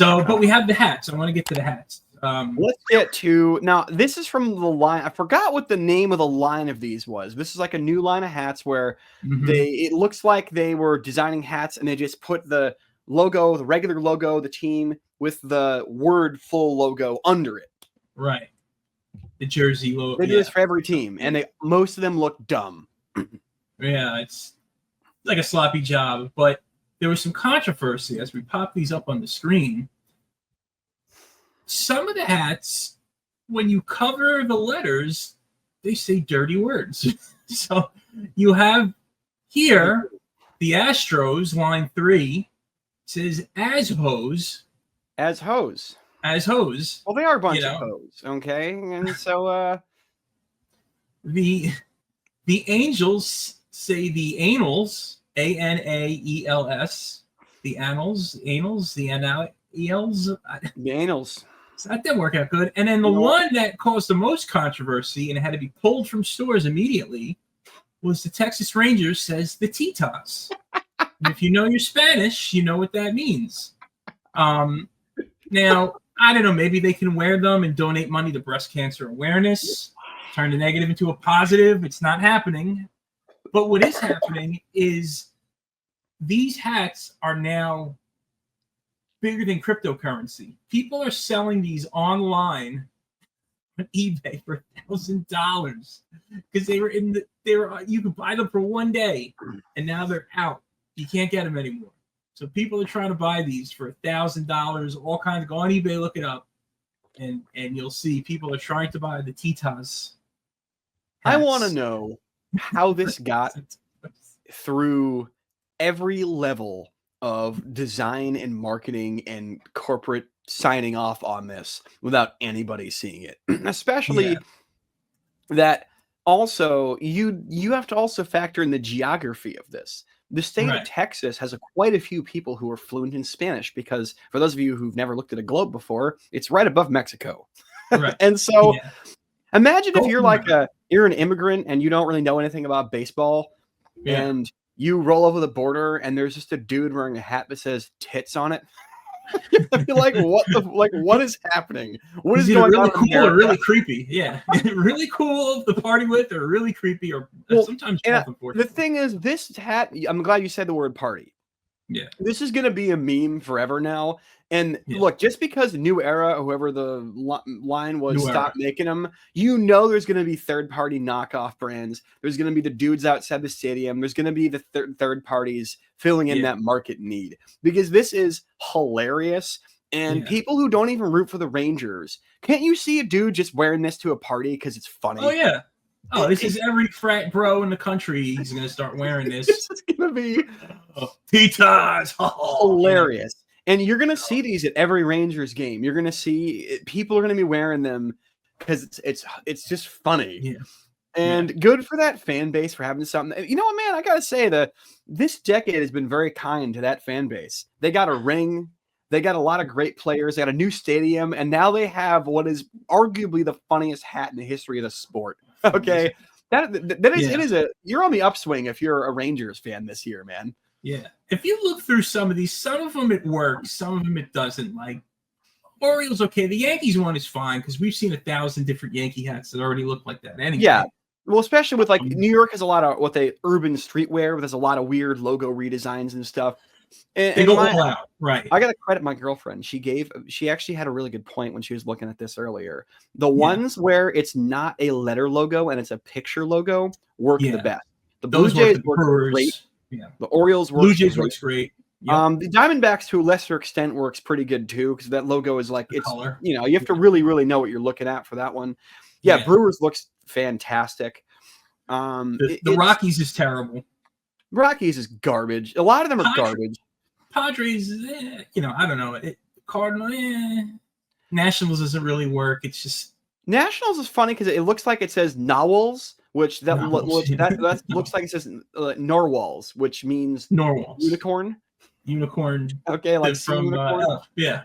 So, but we have the hats. I want to get to the hats. Let's get to now. This is from the line. I forgot what the name of the line of these was. This is like a new line of hats where it looks like they were designing hats and they just put the logo, the regular logo, the team with the word full logo under it. Right. The jersey logo. They do this for every team, and most of them look dumb. Yeah, it's like a sloppy job, but there was some controversy as we pop these up on the screen. Some of the hats, when you cover the letters, they say dirty words. So you have here the Astros, line 3, says as hose. As hose. As hose. Well, they are a bunch of hoes, okay? And so the Angels say the anals, ANAELS, the annals, the anals. The anals. So that didn't work out good. And then the one that caused the most controversy and it had to be pulled from stores immediately was the Texas Rangers says the Titas. And if you know your Spanish, you know what that means. Now, I don't know, maybe they can wear them and donate money to breast cancer awareness, turn the negative into a positive. It's not happening. But what is happening is these hats are now bigger than cryptocurrency. People are selling these online on eBay for $1,000 because you could buy them for one day and now they're out. You can't get them anymore. So people are trying to buy these for $1,000, all kinds. Go on eBay, look it up, and you'll see people are trying to buy the Titas. I want to know how this got through every level of design and marketing and corporate signing off on this without anybody seeing it. Especially that also you have to also factor in the geography of this. The state of Texas has quite a few people who are fluent in Spanish because for those of you who've never looked at a globe before, it's right above Mexico. Right. And so imagine if you're you're an immigrant and you don't really know anything about baseball and you roll over the border and there's just a dude wearing a hat that says tits on it. I feel like what is happening? What is going really on? Cool or really creepy? Yeah, really cool to party with, or really creepy, or sometimes. The thing is, this hat. I'm glad you said the word party. Yeah, this is going to be a meme forever now. And look, just because New Era, whoever the line was, stopped making them, there's going to be third-party knockoff brands. There's going to be the dudes outside the stadium. There's going to be the third parties filling in that market need because this is hilarious. And people who don't even root for the Rangers, can't you see a dude just wearing this to a party because it's funny? Oh, yeah. Oh, this is every frat bro in the country. He's going to start wearing this. This is going to be Titas. Hilarious. And you're going to see these at every Rangers game. You're going to see people are going to be wearing them because it's just funny. Yeah. And good for that fan base for having something. You know what, man? I got to say that this decade has been very kind to that fan base. They got a ring. They got a lot of great players. They got a new stadium. And now they have what is arguably the funniest hat in the history of the sport. Okay. You're on the upswing if you're a Rangers fan this year, man. Yeah. If you look through some of these, some of them it works, some of them it doesn't. Like Orioles, okay. The Yankees one is fine because we've seen 1,000 different Yankee hats that already look like that anyway. Yeah. Well, especially with New York has a lot of urban streetwear, where there's a lot of weird logo redesigns and stuff. They go all out, right? I got to credit my girlfriend. She actually had a really good point when she was looking at this earlier. The ones where it's not a letter logo and it's a picture logo work the best. The Blue Jays work great. Yeah. The Orioles work. Blue Jays works great. Yep. The Diamondbacks, to a lesser extent, works pretty good too because that logo is like it's color. You have to really, really know what you're looking at for that one. Yeah. Brewers looks fantastic. The Rockies is terrible. Rockies is garbage. A lot of them are garbage. Padres, I don't know. Cardinal, Nationals doesn't really work. It's just Nationals is funny because it looks like it says Nawals, which looks like it says Norwals, which means Norwals, unicorn. Unicorn. Okay, like from unicorn. yeah.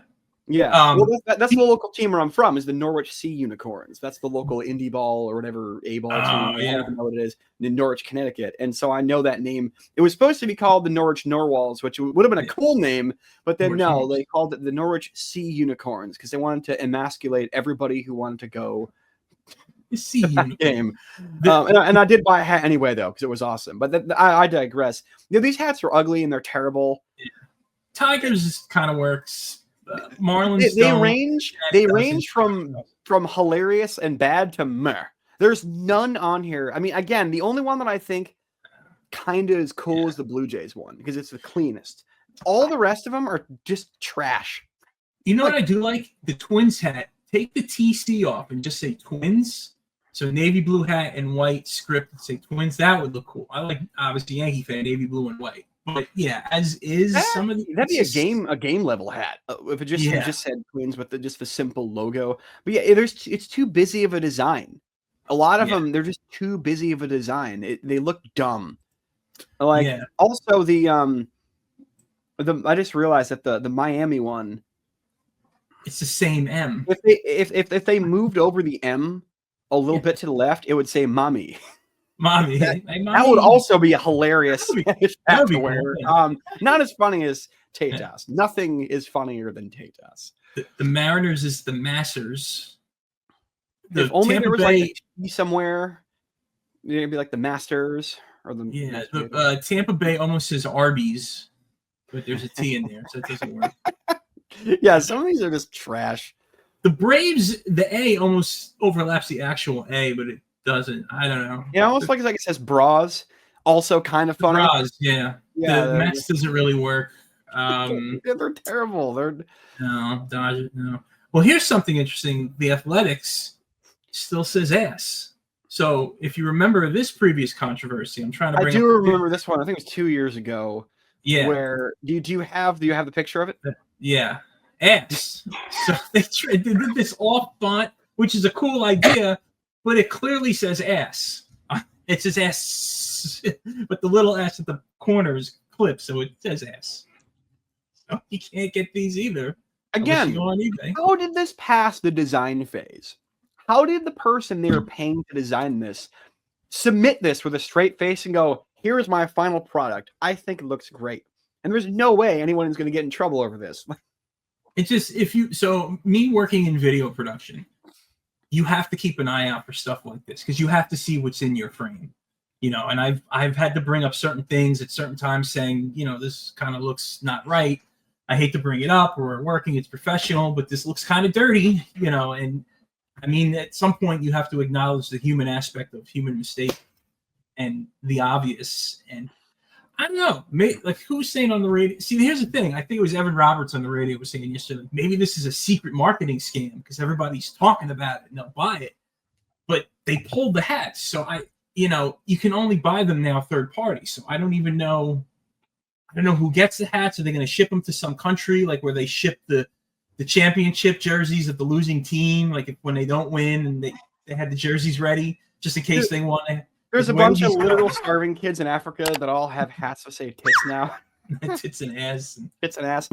Yeah, well, that's the local team where I'm from, is the Norwich Sea Unicorns. That's the local indie ball or whatever A-ball team. I don't even know what it is in Norwich, Connecticut. And so I know that name. It was supposed to be called the Norwich Norwals, which would have been a cool name, but then no, they called it the Norwich Sea Unicorns because they wanted to emasculate everybody who wanted to go Sea to that game. And I did buy a hat anyway, though, because it was awesome. But I digress. You know, these hats are ugly and they're terrible. Yeah. Tigers kind of works. Marlins they range from hilarious and bad to meh. There's none on here. I mean, again, the only one that I think kind of is cool is the Blue Jays one because it's the cleanest. All the rest of them are just trash. You know what I do like? The Twins hat. Take the TC off and just say Twins. So navy blue hat and white script that say Twins. That would look cool. I like, obviously, Yankee fan, navy blue and white. But yeah, as is some of the that'd be a game level hat if it just said Twins with just the simple logo. But yeah, it's too busy of a design. A lot of them, they're just too busy of a design. They look dumb. Like also the I just realized that the Miami one, it's the same M. If they moved over the M a little bit to the left, it would say Mommy. Mommy. That would also be a hilarious hat to wear. Cool. Not as funny as Tatas. Nothing is funnier than Tatas. The Mariners is the Masters. If only Tampa there was Bay, like a T somewhere, it'd be like the Masters or the Tampa Bay almost says Arby's, but there's a T in there, so it doesn't work. Yeah, some of these are just trash. The Braves, the A almost overlaps the actual A, but it doesn't. I don't know. Yeah, almost like it says bras. Also kind of funny. Bras, yeah. The Mets doesn't really work. They're terrible. No. Well, here's something interesting. The Athletics still says ass. So if you remember this previous controversy, I'm trying to bring. I do remember this one. I think it was 2 years ago. Yeah. Where do you have the picture of it? Yeah. Ass. So they did this off font, which is a cool idea, but it clearly says ass. It says ass, but the little ass at the corner is clipped, so it says ass. So you can't get these either. Again, how did this pass the design phase? How did the person they were paying to design this submit this with a straight face and go, here is my final product. I think it looks great. And there's no way anyone is going to get in trouble over this. It's just, me working in video production, you have to keep an eye out for stuff like this because you have to see what's in your frame, and I've had to bring up certain things at certain times saying, this kind of looks not right. I hate to bring it up. We're working, it's professional, but this looks kind of dirty, and I mean, at some point you have to acknowledge the human aspect of human mistake and the obvious. And I don't know, like who was saying on the radio? See, here's the thing. I think it was Evan Roberts on the radio was saying yesterday, maybe this is a secret marketing scam because everybody's talking about it and they'll buy it. But they pulled the hats. So you can only buy them now third party. So I don't even know. I don't know who gets the hats. Are they going to ship them to some country like where they ship the championship jerseys of the losing team? Like when they don't win and they had the jerseys ready just in case they want to. There's a bunch of literal starving kids in Africa that all have hats that say tits now. Tits and ass. Tits and ass.